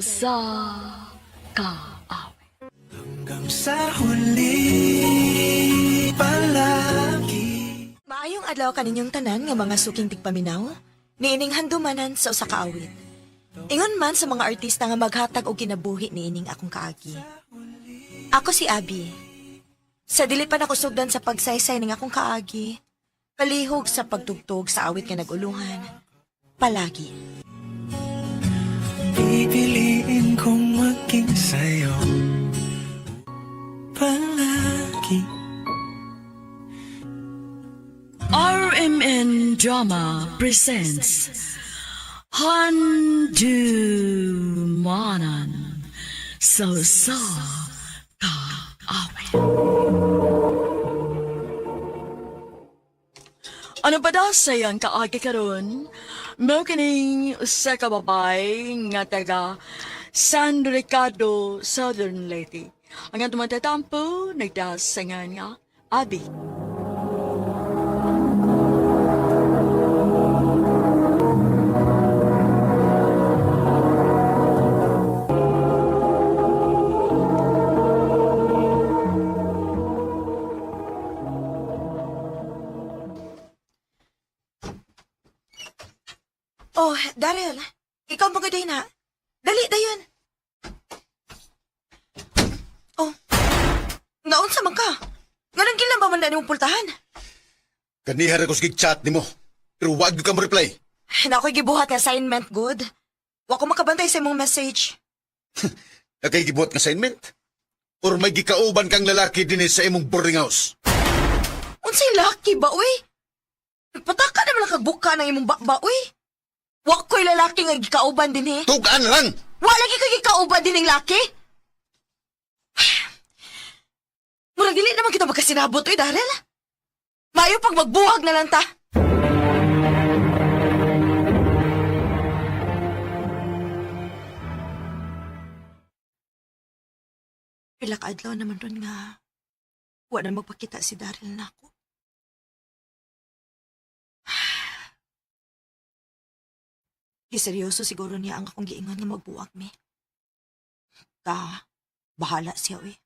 sa kaawit. Hanggang sa huli palagi. Maayong adlaw kaninyong tanan nga mga suking tigpaminaw, niining handumanan sa usa ka awit. Ingon man sa mga artista nga maghatag og kinabuhi niining akong kaagi. Ako si Abby. Sa dili pa nako sugdan sa pagsaysay ning akong kaagi, palihog sa pagtugtog sa awit nga naguluhan. Palagi. Pipiliin kong maging sa'yo palagi. RMN Drama presents Handumanan sa kaawit. Ano ba daw sayang kaagi karon? Mao kining usa ka babay nga taga San Ricardo, Southern Leyte. Ang atong matatampo nagdasangan nga Abby. Oh, Daryl, ikaw mo gaday na. Dali, dayon. Oh, naunsa man ka? Ganang gilang ba man na mong pultahan? Kanihar ako sige chat ni mo. Pero wag ka mo reply. Na ako'y gibuhat nga assignment, good. Wa ko makabantay sa imong message. Nakaigibuhat ng assignment? Or may gikauban kang lalaki din sa imong boarding house? Unsay laki ba, uy? Nagpataka naman ang kagbuka ng imong bakba, uy. Wa ko'y lalaki nga gikauban din eh. Tugaan lang! Wa lagi ka gikauban din ng laki? Murag dili naman kita magkasinabot, uy, Daryl. Mayo pag magbuhag na lang ta. Pila ka adlaw naman ron nga wa na magpakita si Daryl na ako. Seryoso siguro niya ang akong giingon nga magbuwag mi. Bahala siya, uy.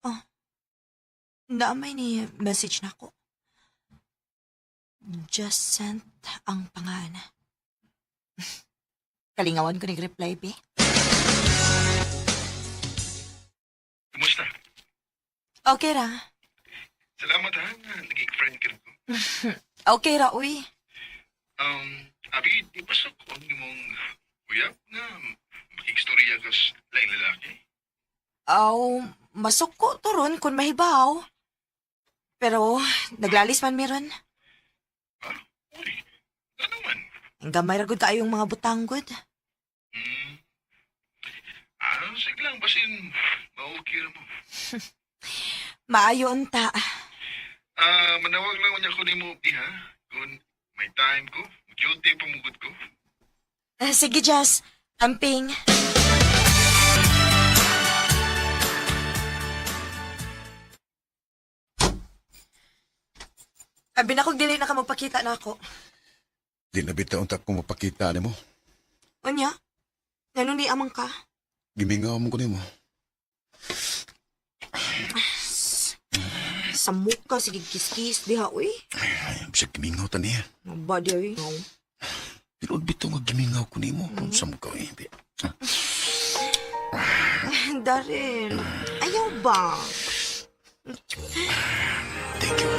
Oh, naamay ni message na ako. Just sent ang pangalan. Kalingawan ko nag-reply, be. Kumusta? Okay ra. Salamat ha, naging friend ka ko. Okay ra, uy. Abi, di ba sa kung mong uyap na makikstorya ka sa laing lalaki? Aw, masuko to ron kung mahibaw. Pero, naglalis man meron. Ah, uy, ano man? Ang gamay ra gud kaayong mga butanggod. Sige lang, basin, maukira mo. Maayo unta. Manawag lang niya ko ni mo, di ha? Kung may time ko, duty pamugod ko. Sige, Jazz. Amping. Abi na kong dili na ka magpakita na ako. Di na bitaon ta kung mapakita ni mo. Unya? Ganun di amang ka? Gimingaw mo ko ni mo. Sa muka, sige kiskis, diha, uy. Ay, bisag gimingaw ta niya. Mabadi, ay. No. Pero bitaw nga gimingaw ko ni mo. Sa mo ka, eh. Daryl, ayaw ba? Thank you.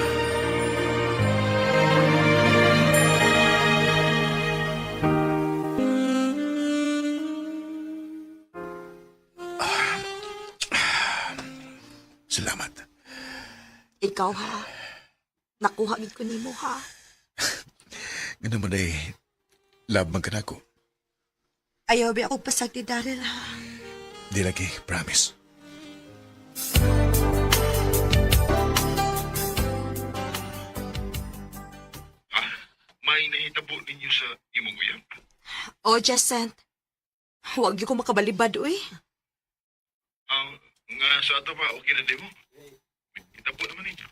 Salamat. Ikaw, ha? Nakuha gid ko nimo, ha? Nga naman ay labang ka na ako. Ayaw ba ako pasag ni Daryl, ha? Di lagi, promise. Ha? May nahitabo ninyo sa imong uyap? O, Jacent. Huwag niyo ko makabalibad, uy. Nga sa ato pa, okay na di mo? Hitabo naman ninyo.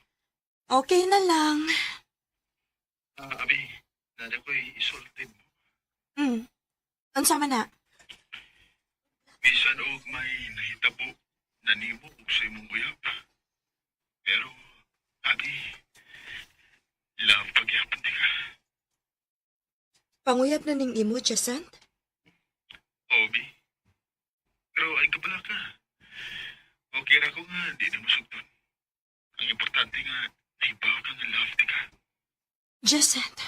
Okay na lang. Abi, nada ko'y isultid mo. Unsa man na? Bisan og may nahitabo na nimo ug sa imong uyab. Pero, abi, love pagyapon di ka. Panguyab na ning imo, Jacent? Obi. Pero ay kabala ka. Okay ra ko nga, di na masugton. Ang importante nga, naibaw ka nga love di ka. Jacent.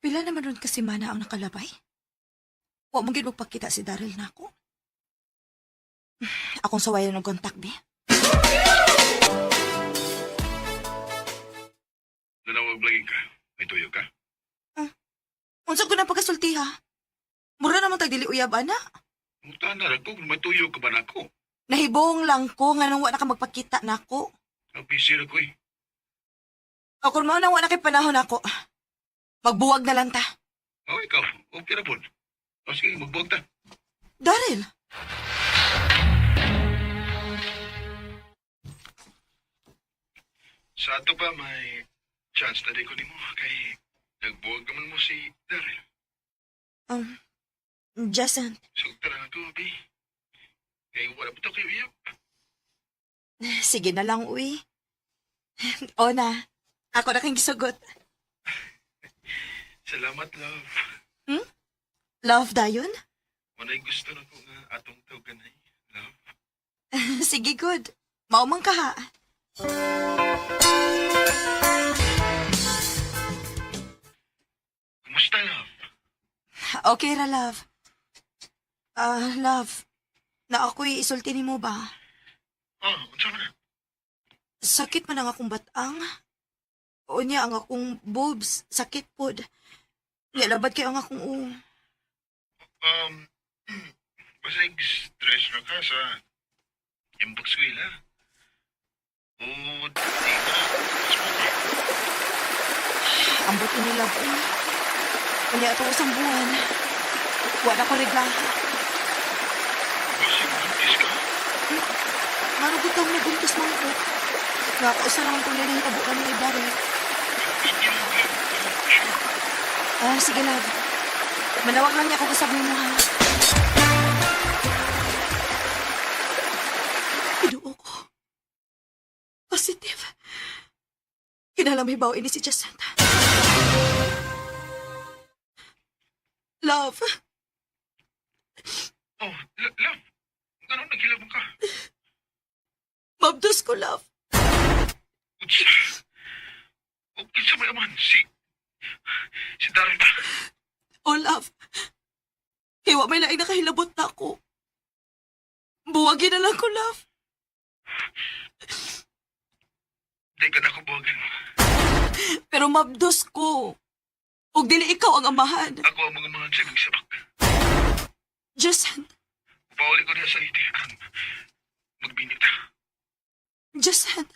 Pila naman ron kasi mana ang nakalabay? Wa mong gid magpakita si Daryl na ako. Akong sawayan ng kontak, be. Nanawag lagi ka. May tuyo ka. Unsa ko na pagkasulti, ha? Mura naman tagdili uyab, ana. Muta na lang ko kung may tuyo ka ba na ako. Nahibong lang ko nga nang wa na ka magpakita na ako. Busy na ko eh. O kung mao nang wa na kay panahon ako, magbuwag na lang ta. Oh, ikaw. Okay na po. O sige, magbuwag ta. Daryl, Sa ato pa, may chance na din ko nimo kay nagbuwag naman mo si Daryl. Jacent, Sugta lang ako, Abi. Kaya wala po ito kayo iyap. sige na lang, uy. O na, ako na kang gisugot. Salamat, love. Love dayon? Manay gusto na ko nga atong tawganay, love. Sige, good. Maumang ka, ha? Kumusta, love? Okay ra, love. Love, na ako'y isulti ni mo ba? Oh, unsa man na? Sakit man ang akong batang. O niya ang akong boobs, sakit pod. Nilabad kayo ang akong Basta stress na ka sa imbok swila. O, di ka Ang buti ni love, uy. Kanya ito isang buwan. Wala ko reglaha. Kasi buntis ka. Marugod kang nabuntis man ko. Nakausa naman kong nila yung tabukan ni Daryl. Hindi lang ka. Sure. Sige, love. Manawag lang niya ako kasabi mo, ha? Pinuo ko. Positive. Kinalamibaw ini si Jacent. Love, Oh, love. Ganun naghilabang ka. mabdos ko, love. Utsa. O, kinsa may aman. Si Daryl ba? Oh, love. Hiwa may laing nakahilabot na ako. Buwagin na lang ko, love. Di ka na ko buwagan. Pero mabdos ko. Huwag dili ikaw ang amahan. Ako ang mga mahal sa ibang sabak. Jacent, Pauli ko na sa iti. Magbinit ha. Jacent.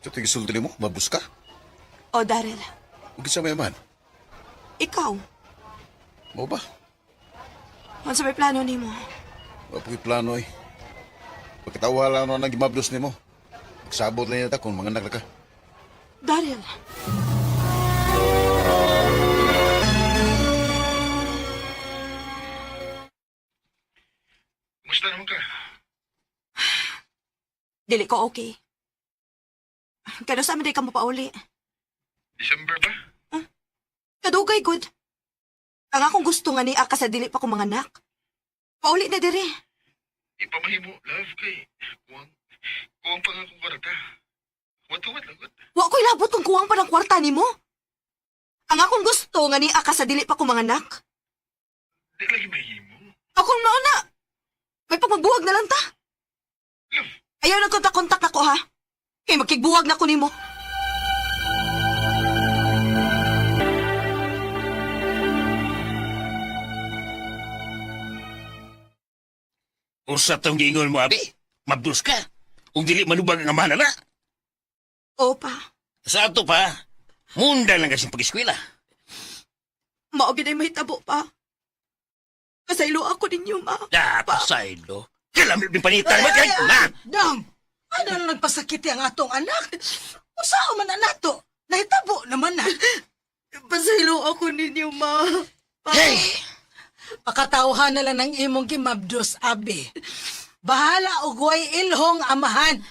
Ito tigisulti mo, mabus ka. O, Daryl, Huwag sa mayaman. ikaw, Mo ba? ano sa may plano ni mo? Wapoy plano eh. Pagkatawa lang na nagimabdos ni mo. Magsabot lang yata kung mga anak ka. Daryl, Kumusta naman ka? dili ko okay. Kano sa amin di ka mapauli? December ba? Kadugay, good. Ang akong gusto nga ni Aka sa dili pa ko mga anak. Pauli na diri. Ipamahimo, love, kay kuwang pa nga kong kwarta. Wat lang, wat. Wa ko'y labot kung kuwang pa ng kwarta ni mo. Ang akong gusto nga ni Aka sa dili pa ko mga anak. Di lagi mahimo. Akong mauna. May pagmabuwag na lang ta. Love, Ayaw na kontak-kontak ako, ha? Kaya magkigbuwag na ko ni mo. Usa tong giingon mo, abi. Mabdus ka. Kung dili manubag ang amana na. Opa, Sa ato pa, munda lang kasing pag-eskwela. maogin ay mahitabo pa. Pasaylo ako ninyo, ma. Pasaylo. Kalamit ng panitan mo kay na. Dam, ano na nagpasakiti ang atong anak? Usao man na nato. Nahitabo naman na. Pasaylo ako ninyo, ma. Hey! Pakatauhan na lang ng imong gimabdos, abi. Bahala og way ilhong amahan.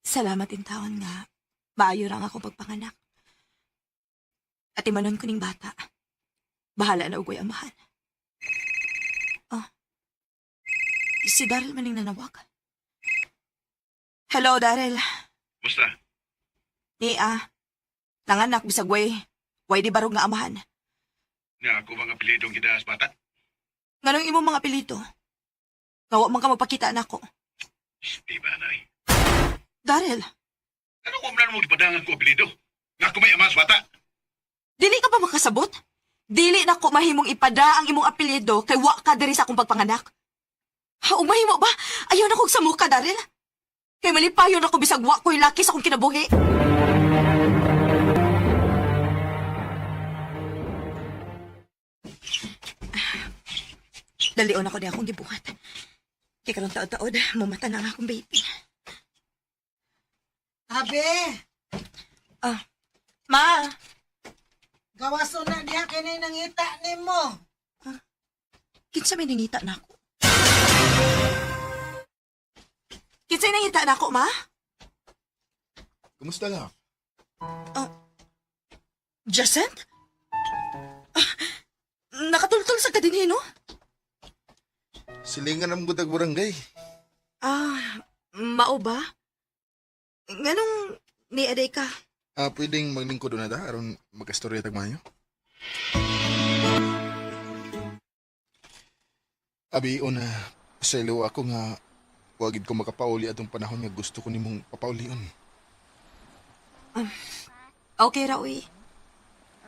Salamat in taon nga. Maayo rang akong pagpanganak. At imanon ko ning bata. Bahala na ugoy amahan. Oh. Si Daryl maning nanawag. Hello, Daryl. Basta, Nanganak bisag way di barog nga amahan. nga ako mga pilitong gidas bata. Nganong imong mga pilito? Nawa man ka magpakita nako. Di ba, Nay? Daryl, Ano ko man mo gipadangan ko apelido? Nga ako may amas bata. dili ka ba makasabot? Dili na ko mahimong ipada ang imong apelyido kay wa ka diri sa akong pagpanganak. Ha, umahimo ba? Ayaw na kong samuka, Daryl. Kay malipayon ako bisag wa ko'y laki sa akong kinabuhi. Dalion ako di akong gibuhat. Kay karong taod-taod, mumata na ang akong baby. Abi, Ma! gawaso na diha kini nangita nimo. Kinsa may nangita na ako? Kinsa may nangita na ako, Ma? Kumusta lang? Jacent? Nakatultol sa kadinhi, no? Silingan ang gutag barangay. Mao ba? Nganong ni aday ka? Pwedeng maglingkod na da aron magkastorya tagmayo. Abi, una, pasaylo ako nga wagid ko makapauli atong panahon nga gusto ko nimong papaulion. Okay ra, uy.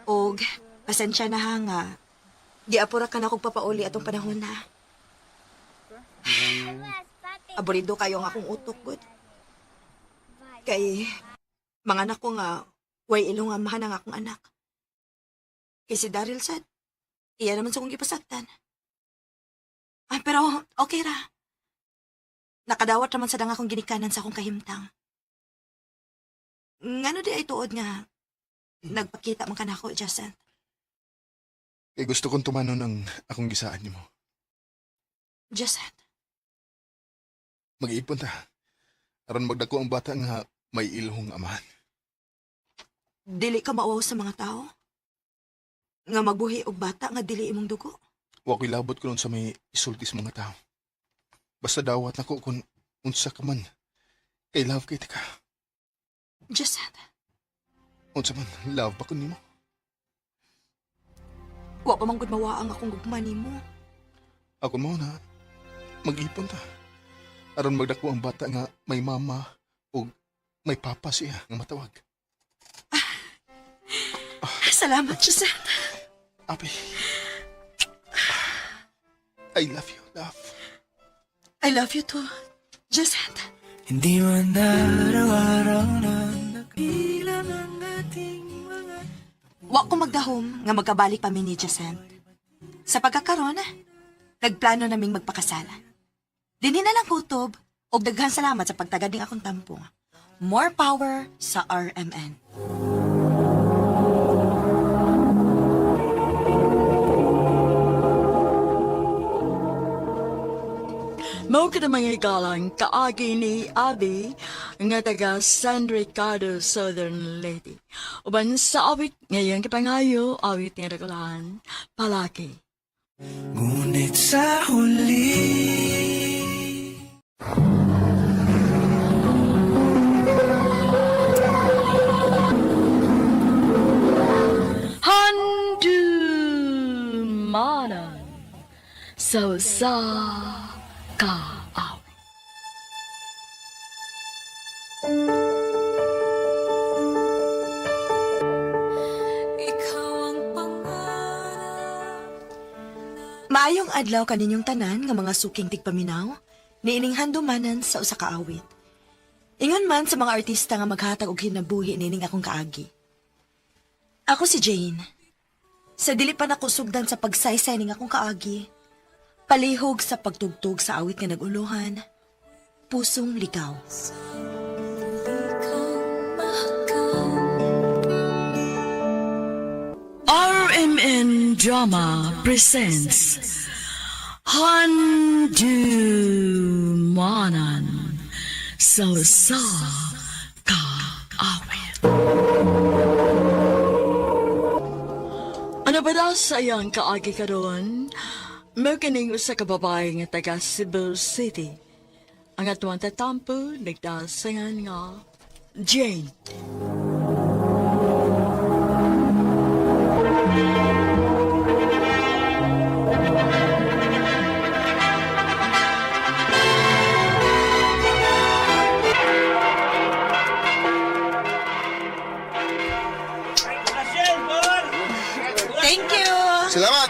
Og, pasensya na ha nga. Giapura ka na kong papauli atong panahon na. Aborido kayo nga akong utok, good. Kay, mga anak ko nga, way ilong amahan ang akong anak. Kay si Daryl sad, iya naman sa kong ipasaktan. Pero okay ra. Nakadawat naman sa dang akong ginikanan sa akong kahimtang. Ngano di ay tuod nga, nagpakita man ka na ako, Jacent. Kay gusto kong tumanon ang akong gisaan nimo. Jacent, Mag-iipon ta. Aron magdako ang bata nga may ilhong amahan. dili ka maawaw sa mga tao? Nga magbuhi og bata nga dili imong dugo? Wa ko'y labot ko nun sa may isulti sa mga tao. Basta dawat na ko kung unsa ka man. Kay love kay ka. Jacent, Unsa man, love ba ko nimo? wa pa man gud mawaang akong gugma nimo. Ako mo na, mag-ipon ta. Aron magdako ang bata nga may mama o may papa siya nga matawag. Salamat, Jacent. Abi, I love you, love. I love you too, Jacent. Hindi man araw-araw na nagbilang ang ating mga Wa ko magdahom nga magkabalik pa mi ni Jacent. Sa pagkakaroon, nagplano naming magpakasal. Dinhi na lang kutob og daghan salamat sa pagtagad ning akong tampo. More power sa RMN. Mao ka na mga igalang kaagi ni Abby nga taga San Ricardo, Southern Leyte. Uban sa awit ngayon kapangayo, awit nga nagulahan, palaki. Ngunit sa huli Handumanan sa kaaw. Maayong adlaw kaninyong tanan nga mga suking tigpaminaw, niining handumanan sa usa ka awit. Ingon man sa mga artista nga maghatag og kinabuhi nining akong kaagi. Ako si Jane. Sa dili pa nako sugdan sa pagsaysay ning akong kaagi, palihog sa pagtugtog sa awit nga naguluhan, pusong ligaw. RMN Drama presents Handumanan sa Kaawit. Ano ba daw sa iyang kaagi karon? May kining usa ka babae nga taga Cebu City. Ang atuang tatampo nagdasangan nga Jane. Thank you! Salamat!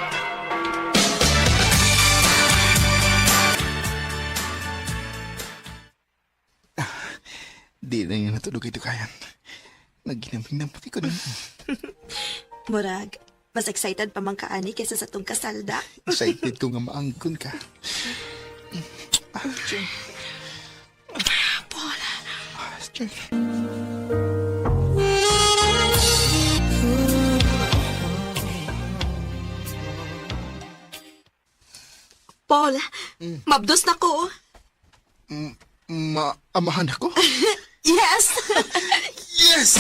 Di na yung natulog ito kayan. Nagginambing ng pati ko nun. Murag, mas excited pa man kaani kaysa sa tong kasalda. Excited ko nga maangkon ka. Jane. Paul, Jane. Paul, mabdos na ko. Maamahan ako? Yes! Yes!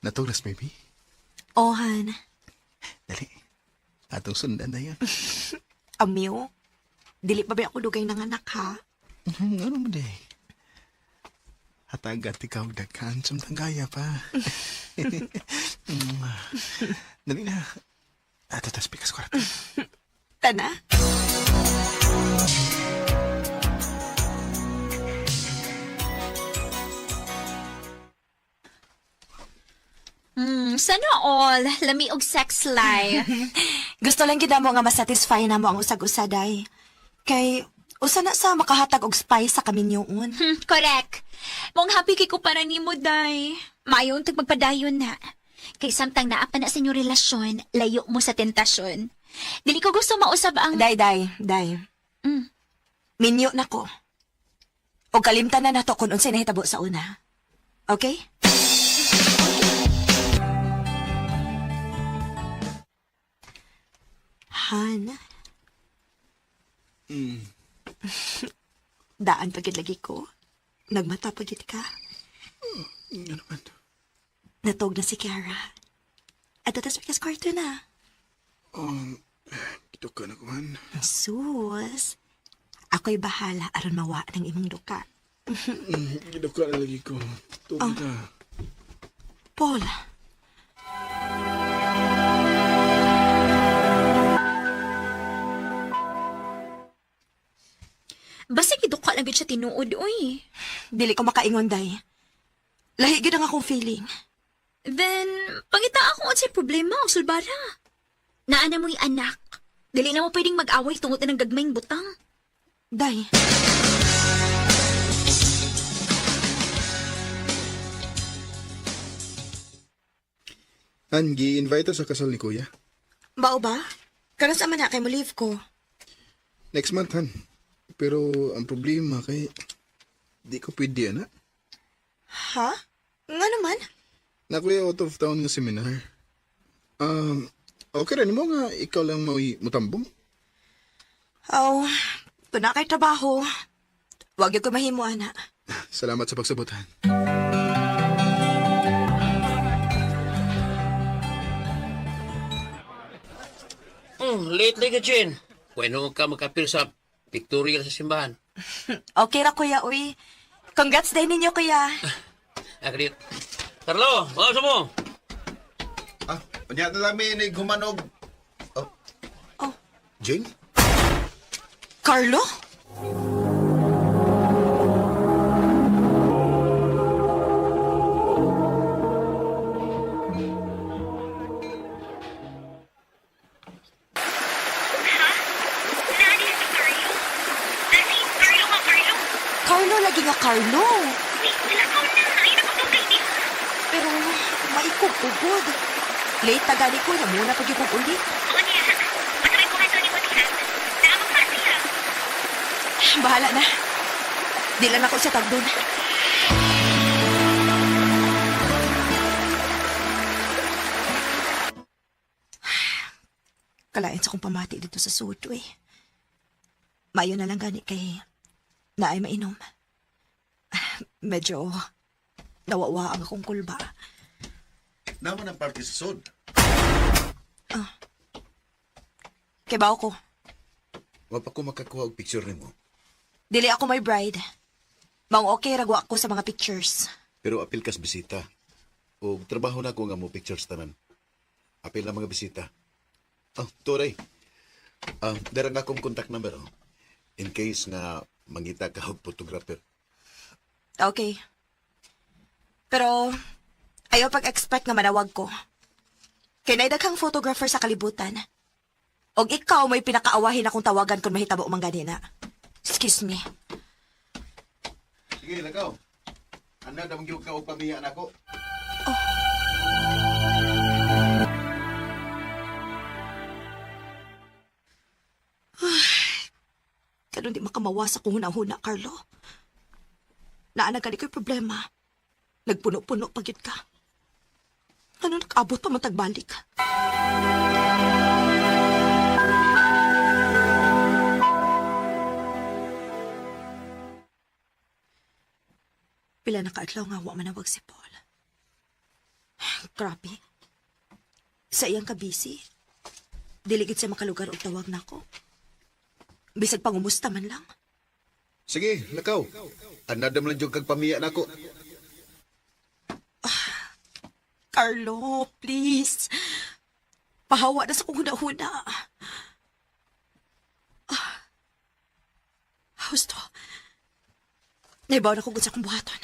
Natulas, baby. Ohan, Dali. Atong sundan na yan. amiw, dili pa ba ako dugay ng anak ha? Ano mo day? Hatagat ikaw daghan samtang kaya pa. Dali na. Tatas pikas ko rato. Tana? Sana all, lami og sex life. Gusto lang gid mo nga masatisfy na mo ang usag-usaday. Kay, usa na sa makahatag og spice sa kaminyoon. Correct. Mong happy kay ko para nimo, day. Mayon tag magpadayon na. Kay samtang naa pa na sa inyong relasyon, layo mo sa tentasyon. Dili ko gusto mausab ang... Day. Minyo na ko. O kalimtan na nato kung unsay nahitabo sa una. Okay? Han. Daan pagid lagi ko. Nagmata pagid ka. Ano man? Natog na si Kiara. At tatas pikas kwarto na. Ito ka na kuman. Sus. Ako'y bahala aron mawa ng imong duka. Ito ka na lagi ko. Tugod ka. Paul. Basta giduka lang gid siya tinuod, uy. Dili ko makaingon, day. Lahi gid ang akong feeling. Then, pangita ako unsay problema o sulbara. Naana mo'y anak. Dili na mo pwedeng mag-away tungod na ng gagmayng butang. Day. Angie, invite sa kasal ni Kuya. Bao ba? Karon sa man na kay mo leave ko. Next month, Han. Pero ang problema kay di ko pwede, ana. Ha? Nga naman? Nakuya out of town nga seminar. Okay rin mo nga ikaw lang mutambong. Oh, kung na kay trabaho, wag yung ko mahimo, ana. Salamat sa pagsabot, Han. Late ka, Jen. Bueno ka makapil sa pictorial sa simbahan. Okay ra, kuya, uy. Congrats day ninyo, kuya. Agreed. Carlo, mga mo. Panyata lang may naghumanog. Oh. Jane? Carlo? Carlo. Lakaw na. Ay, nakutugay di. Pero maikog-ugod. Late na gani ko na muna pag ikog ulit. Oo niya. Matawag ko nga ni mo diha. Naamag pa siya. Bahala na. Di lang ako sa tagdon. Kalain sa kong pamati dito sa sudo eh. Mayo na lang gani kay naay mainom. Medyo nawawa ang akong kulba. Naman ang party sa sod. Kay bao ko, Wa pa ko makakuha og picture nimo. dili ako may bride. Maong okay ragwa ako sa mga pictures. Pero apil kas bisita. O trabaho na ko nga mo pictures tanan. Apil na mga bisita. Oh, turay. Dara nga akong contact number. Oh. In case nga mangita ka og photographer. Okay. Pero, ayaw pag-expect nga manawag ko. Kay naidaghang photographer sa kalibutan. Og ikaw may pinakaawahin akong tawagan kung mahitabo mang ganina. Excuse me. Sige, lakaw. Anda damang gyud ka og pamiya nako. Karon di makamawas akong huna-huna, Carlo. Naana ka di ko'y problema. Nagpuno-puno pagit ka. Ano nag-abot pa matagbalik? Pila na kaadlaw nga wa manawag si Paul. Grabe. Sa iyang kabisi, diligid sa makalugar og tawag nako. Bisag pangumusta man lang. Sige, lakaw. Anda dam lang gyud kag pamiya nako. Carlo, please. Pahawa na sa kong huna-huna. Husto. Naibaw na kong sa kong buhaton.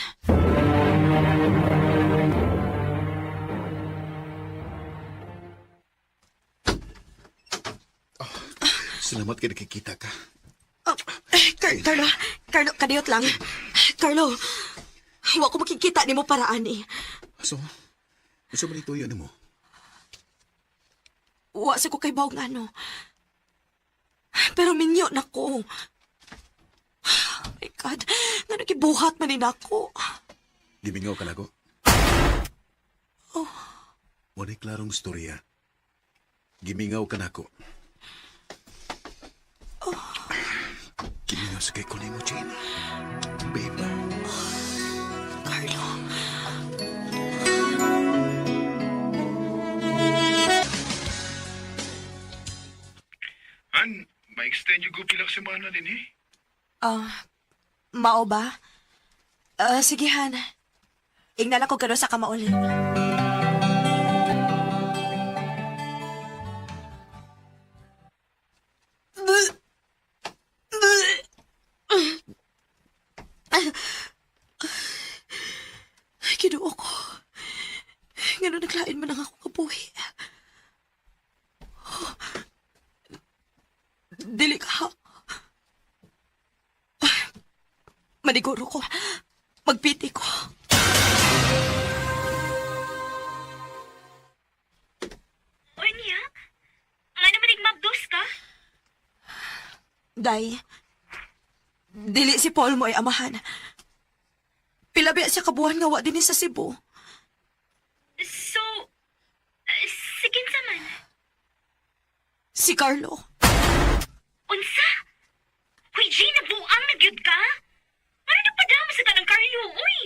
Salamat kay nakikita ka. Carlo, kadiyot lang. Carlo, wa ko makikita ni mo paraan eh. So man ituyo nimo? Wa sa ko kay bawang ano. Pero minyo na ko. Oh my God, nga nagibuhat man din ako. Gimingaw ka nako. Wala klarong storya. Gimingaw ka nako. Gimingaw sa kay ko nimo, Jane. Babe. Carlo. Han, ma-extend yung gupi lang semana din eh. Mao ba? Sige, Han. Ignala ko gano sa kamaulin. Kinuo ko. Ngano naglain man ang akong kabuhi. Dili ka. Maniguro ko. Magpiti ko. O niya? Nga naman nagmabdos ka? Day, dili si Paul mo ay amahan. Pilabi siya kabuhan nga wa din sa Cebu. So, sigin sa man. Si Carlo. Unsa? Hoy, Jay, nabuang na gyud ka? Ano nagpadama sa tanang Carlo, uy?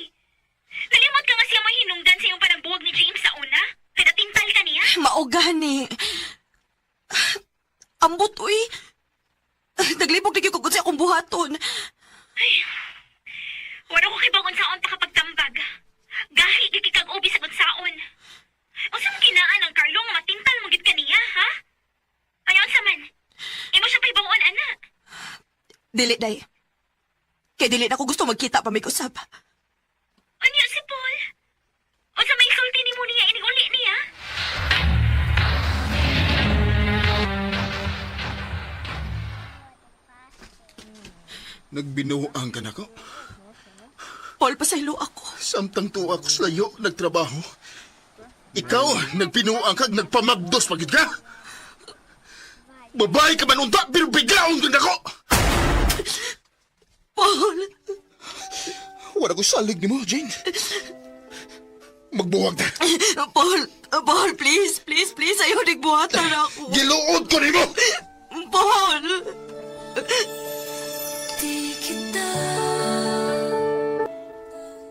Nalimot ka nga siya mahinungdan sa iyong panagbuwag ni James sa una? Kada tintal ka niya? Maugani. Ambot, uy. Naglibog na gyud ko sa akong buhaton. Wala ko kibang unsaon ta kapag tambag. Gahi gyud kag ubi sa unsaon. Unsa mo kinaan ang Carlo nga matintal mo gyud kaniya, ha? Ayon sa man. Imo siya paibawon ana. Dili, day. Kaya dili na ko gusto magkita pa may usap. Anya si Paul? Unsa may sulti ni mo niya ining uli niya? Nagbinuang ka nako. Paul, pasaylo ako. Samtang tuwa ko sa iyo, nagtrabaho. Ikaw, nagpinuang kag nagpamagdos pagid ka. Babae ka man unta, pero biglaon din ako. Paul! Wala ko salig ni mo, Jane. Magbuwag na. Paul, please, please, please, ayaw nagbuhatan ako. Giluod ko ni mo. Paul!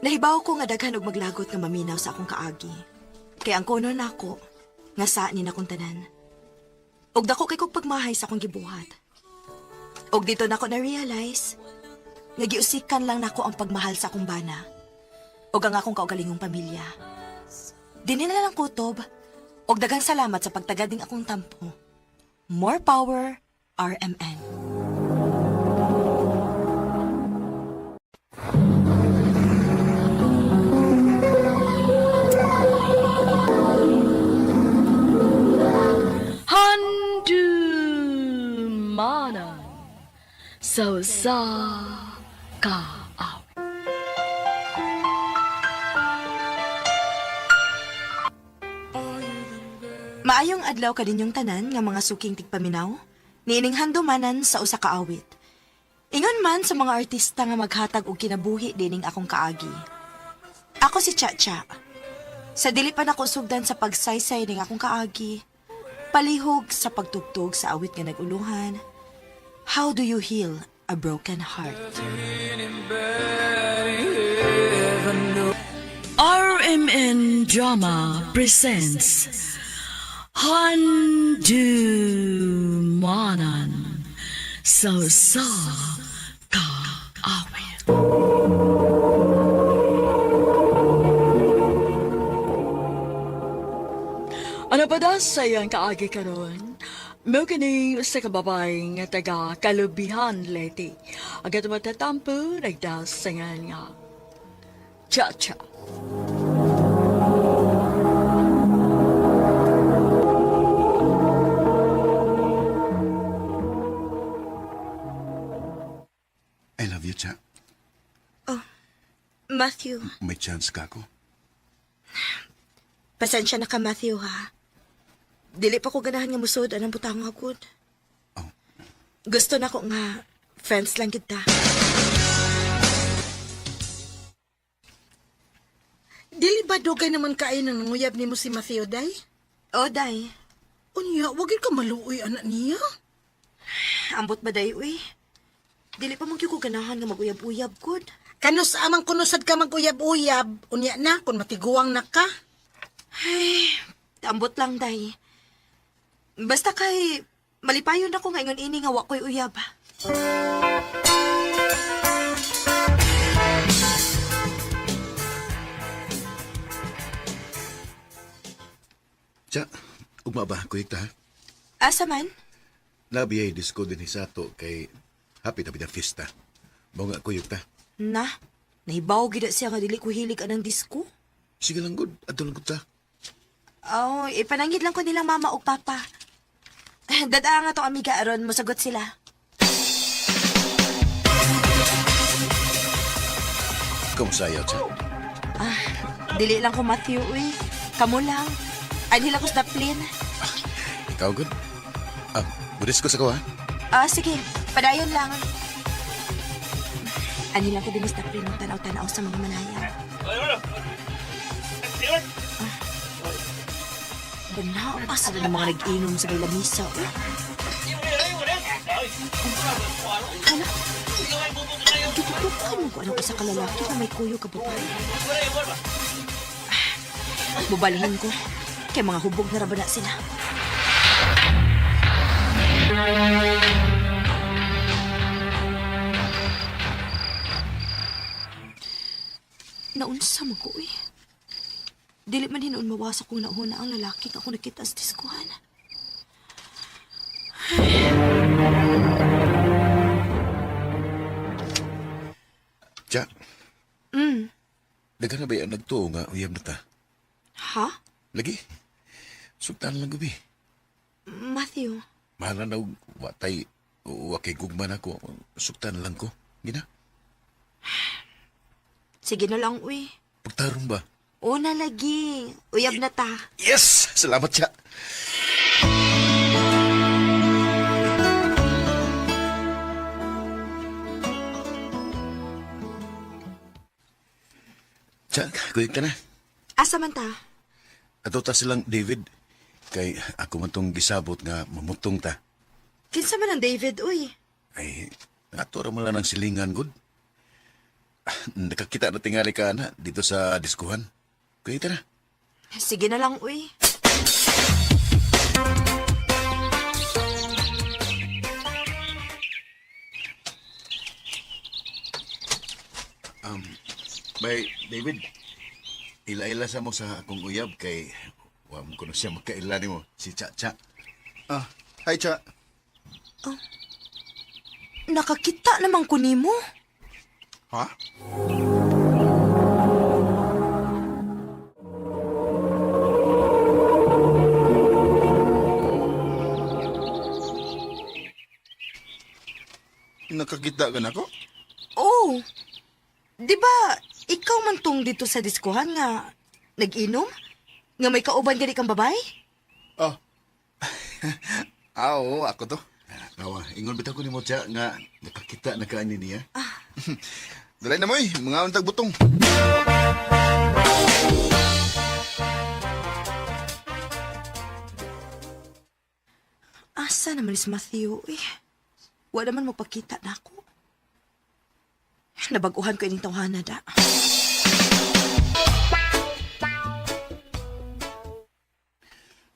Nahibaw ko nga daghan og maglagot nga maminaw sa akong kaagi. Kaya ang kono nako nga sa ni akong tanan. Og dako kay kog pagmahay sa akong gibuhat. Og dito nako na-realize nga giusikan lang nako ang pagmahal sa akong bana. Og ang akong kaugalingong pamilya. Dinhi na lang kutob. Og daghang salamat sa pagtagading akong tampo. More power, RMN. Handumanan sa kaaw. Maayong adlaw kaninyong tanan nga mga suking tigpaminaw, niining handumanan sa usa ka awit. Ingon man sa mga artista nga maghatag og kinabuhi dining akong kaagi. Ako si Chacha. Sa dili pa nako sugdan sa pagsaysay ning akong kaagi, palihog sa pagtugtog sa awit nga naguluhan. How do you heal a broken heart? RMN Drama presents Handumanan sa kaawit. Ano pa da sayang kaagi karon? Mo kini sa kababay nga taga Kalubihan Leyte. Agad matatampo nagdasangan nga. Cha-cha. I love you, Cha. Matthew, May chance ka ako. pasensya na ka Matthew ha. Dili pa ko ganahan nga musod anang butang nga good. Oh. Gusto na ko nga friends lang kita. Dili ba dugay naman kain ng nanguyab ni mo si Matthew, day? O day, Unya, wagin ka maluoy anak niya. ambot ba day uy? Dili pa mong ko ganahan nga maguyab-uyab good. Kanus amang kunusad ka mag-uyab-uyab, unya na kung matiguang na ka. Ay, ambot lang day. Basta kay malipayon ako ngayon ini nga wa ko'y uyab. Cha, ugma ba, kuyik ta? Asa man? Nabiyay disco din sa ato kay happy na fiesta. Mao nga kuyik ta. Na, nahibaw gid siya nga dili ko hilig anang disco. Sige lang good, adto lang gud ta. Oh, ipanangid lang ko nilang mama o papa. Dada nga to amiga aron mosagot sila. Kamusta ayaw, Cha? Dili lang ko Matthew, uy. Kamu lang. Ay, nila ko sa plane. Ikaw good? Budis ko sa ko, ha? Sige. Padayon lang. Ani lang ko din sa plane ng tanaw-tanaw sa mga manaya. Banaw, asa na mga nag-inom sa may lamisa, uy. Hala? Tututukan mo ko anong isa kalalaki na may kuyo ka babae. Bubalihin ko. Kaya mga hubog na raba na sila. Naunsa mo ko eh. Dili man hinuon mawasak kung nauna ang lalaki nga ako nakita sa diskuhan. Cha, dagan na ba yan nagtuo nga uyab na ta? Ha? Lagi? Sugtan lang gabi. Matthew, Mahala na og watay wakay gugman ako. Sugtan lang ko. Gina? Sige na lang, uy. Pagtarong ba? Una lagi. Uyab na ta. Yes! Salamat siya. Siya, kuyog ka na. Asa man ta? Ato ta silang David. Kay ako man tong gisabot nga mamutong ta. Kinsa man ang David, uy. Ay, ato ra mo lang ng silingan, good. Nakakita na tingali ka na dito sa diskuhan. Kuyog ka na. Sige na lang, uy. Bay, David, ila-ila sa mo sa akong uyab kay wa mo kuno siya magkaila nimo si Cha. Ah, hi, Cha. Nakakita naman ko nimo. Ha? Nakakita ka na ko? Oh. Di ba, ikaw man tong dito sa diskuhan nga nag-inom? Nga may kauban gani kang babay? Oh. Oo, ako to. Nawa, ingon bitaw ko nimo Cha nga nakakita na kaani niya. Dalay na mo mga untag butong. Asa naman si Matthew, eh. Wala naman magpakita na ako. Nabaguhan ko ining tawhana da.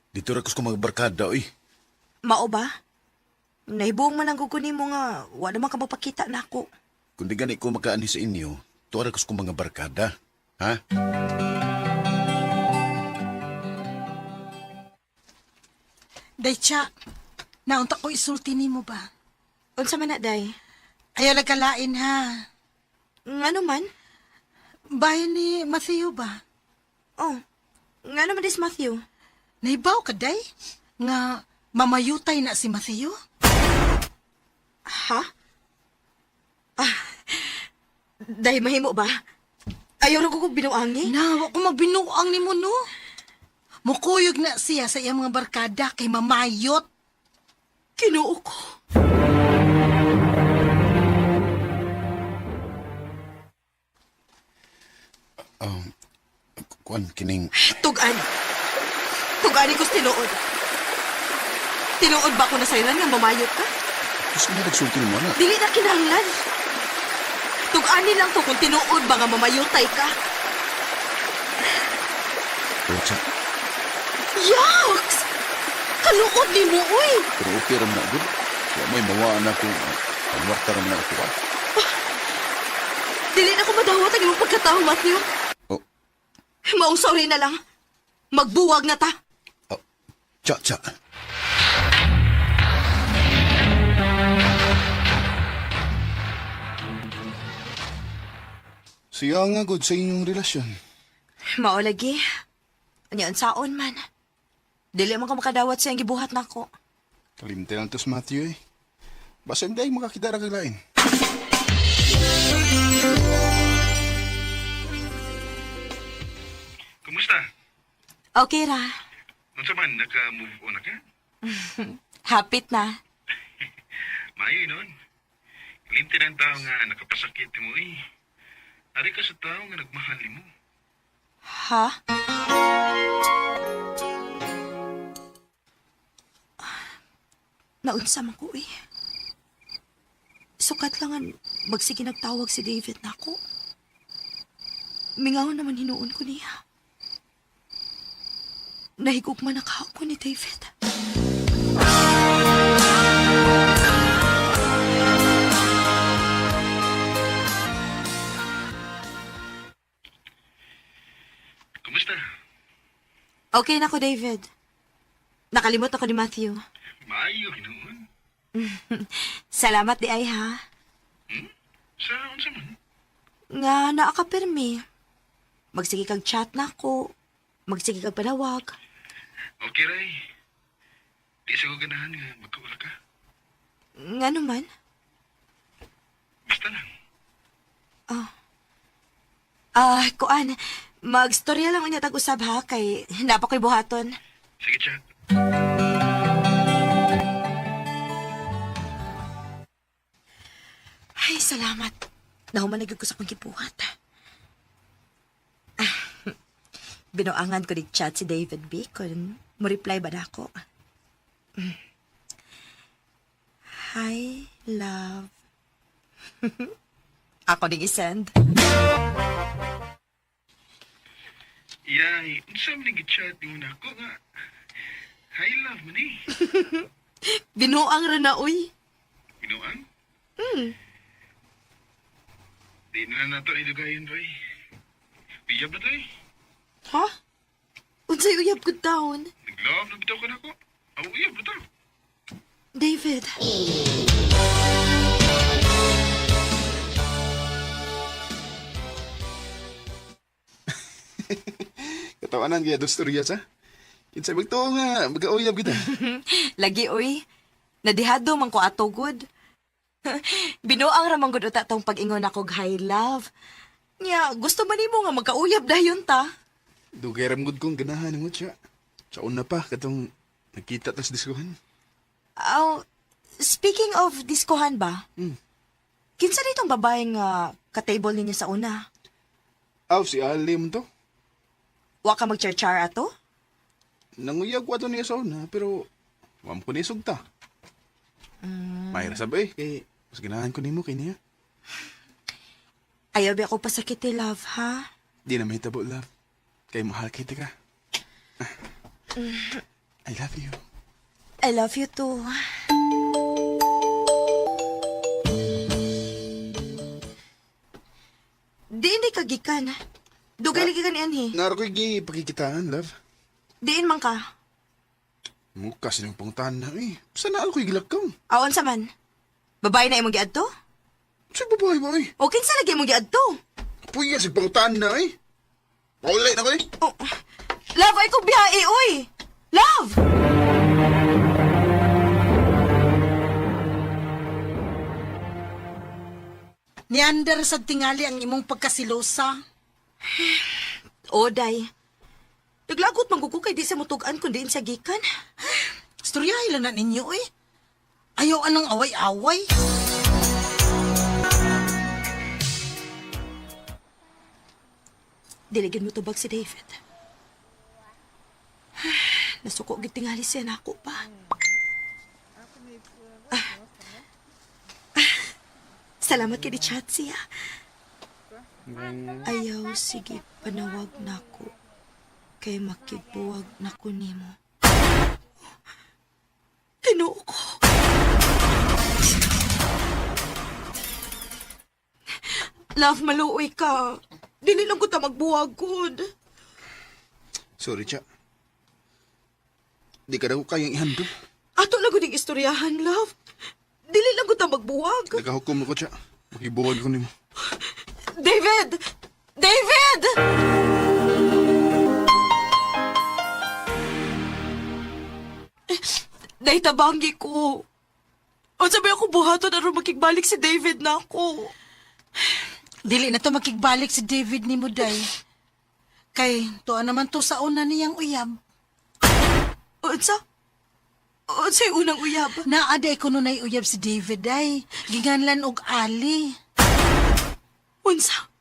Dito ra kus ko magbarkada oy. Mao ba? Nahibuong man ang gugunin mo nga, wala naman ka magpakita na ako. Kung di gani ko makaani sa inyo, tuwa ra kus ko mga barkada. Ha? Daycha, naunta ko isulti nimo ba? Unsa man na, day? Ayaw nagkalain ha. Ngano man? Bayan ni Matthew ba? Oh, ngano man dis Matthew? Naibaw ka, day? Nga mamayutay na si Matthew? Ha? Ah, day mahimo ba? Ayaw na ko binuangi? Na, kung magbinuang ni mo, no? Mukuyog na siya sa iyang mga barkada kay mamayot. Kinuo ko. Kuan kining Tugan. Tugani ko's tinuod. Tinuod ba ko na sayran nga mamayot ka? kus na nagsulti mo na. Dili na kinahanglan. Tugani lang to kung tinuod ba nga mamayotay ka. Oh, Cha, Yaks! Kaluod ni mo, uy! pero okay ra na good. Wa may mawaan ako. Pagwarta ra na ako. Dili na ko madawat ang iyong pagkatao, Matthew. Oh, Maong sorry na lang. Magbuwag na ta. oh. Cha. Siya nga good sa inyong relasyon. Mao lagi. Anyaan saon man. Dili man ko makadawat sa iyong gibuhat na ko. Kalimte lang tos Matthew eh. Basta hindi makakita ra kaglain. Kumusta? Okay ra. Unsa man, naka-move on na ka? Hapit na. Maayo nun. Kalimti ng tao nga nakapasakit mo eh. Ari ka sa tao nga nagmahal mo. Ha? Naunsa man ko eh. Sukat lang ang magsige nagtawag si David na ako. Mingaw naman hinuon ko niya. Nahigog man ako ni David. Kumusta? Okay na ko, David. Nakalimot ako ni Matthew. Maayo, hinuon. Salamat di ay ha. Sa unsa man? Nga naakapirmi. Magsige kag chat na ako. Magsige kag panawag. Okay, Ray. Di sa ko ganahan nga magkawala ka. Nga naman. Basta lang. Kuan, magstorya lang unya tag-usab ha, kay napa ko'y buhaton. Sige, Cha. Ay, salamat. Nahuman ko sa kong gibuhat. Binuangan ko chat si David B. kung mo-reply ba na ako. Hi, love. Ako ding isend. Yay, unsa man nang chat mo na ako nga. Hi, love man eh. Binuang ra na, uy. Binuang? Di na nato ilugayin, Roy. Uyab na to eh. Ha? Unsay uyab ko taon? Nag-love na bitaw ka na ako. Uyab na to. David. Katawanan kaya doon storya sa. Kinsay magtuo nga, mag-auyab kita. Lagi, uy. Nadihado man ko ato, good. Binuang ramang good uta tong pag-ingon ako, hi, love. Nya, gusto man nimo nga magkauyab dayon ta. Dugay ramgod kong ganahan mo siya. Sa una pa, katong nagkita tas diskuhan. Speaking of diskohan ba? Hmm. Kinsa ditong babaeng ka-table ninyo sa una? Si Ali mo to. Wa ka mag-char-char ato? Nanguyag ko ato niya sa una, pero wam ko nisog ta. Mayra sabay, kay mas ganahan ko nimo kay niya. Ayaw ba ako pasakit love, ha? Di na may tabo, love. Kay mahal kita ka. I love you. I love you too. Diin kagikan. Dugay lagi ka niyan, he. Naro ko'y pakikitaan, love. Diin man ka. Mukha silang pangutahan na, eh. Saan na ako gilakaw? Awan sa man. Babae na imong giadto? Sa babae ba, eh? O kinsa lagi imong giadto? Puya si pangutahan na, eh. Paulay na ko, eh. Oh. Love, ay ko biyahe, oy! Love! Niander sa tingali ang imong pagkasilosa. Oday. Naglagot man ko kay di sa mutugan kundi sa gikan. Storyahin lang na ninyo eh. Ayaw anang away-away. Diligyan mo tubag si David. Nasuko gitingali siya na ako pa. Salamat kay di chat siya. Ayaw, sige, panawag na ako. Kay makibuwag na ko nimo. Tinuo ko. Love, maluoy ka. Dili lang ko ta magbuwag, good. Sorry, Cha. Di ka daw kayang ihandol. Ato lang ko ding istoryahan, love. Dili lang ko ta magbuwag. Nagahukom ko, Cha. Makibuwag ko nimo. David! David! Dahil tabangi ko. O sabi ako buhaton na rin makigbalik si David na ako. Dili na to makigbalik si David ni Muday. Kay, tuwa naman to sa una niyang uyab. Unsa? Unsa yung unang uyab? Naaday ko nun ay uyab si David ay. Ginganlan og Ali. Unsa?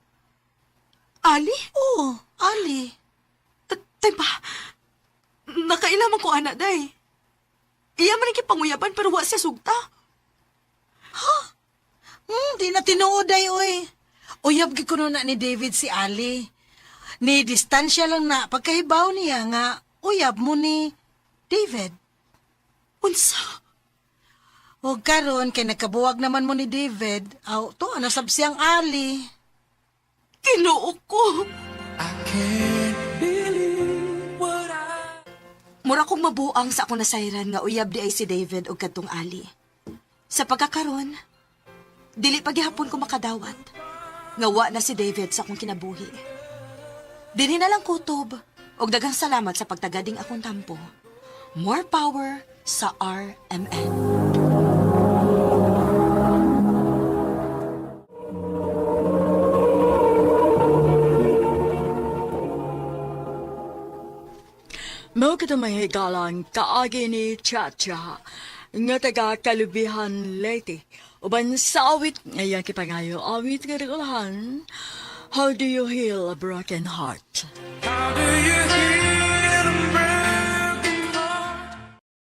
Ali? Oo, Ali. Tay ba? Nakailaman ko anak, day. Iya man ang kipanguyaban pero wa siya sugta. Di na tinuod ay oy. Uyab gi kuno na ni David si Ali. Ni distansya lang na pagkahibaw niya nga uyab mo ni David. Unsa? O karon kay nagkabuwag naman mo ni David, aw to ano sab siyang Ali. Kinuo ko. Mura kong mabuang sa akong nasayran nga uyab di ay si David o kadtong Ali. Sa pagkakaron, dili pa gihapon ko makadawat. Nga wa na si David sa akong kinabuhi. Dili na lang kutob og daghang salamat sa pagtagading akong tampo. More power sa RMN. ito may higalang kaagi ni Chacha nga taga Kalubihan Leyte. Uban sa awit ngayon kipangayo awit karikulahan. How do you heal a broken heart? How do you hear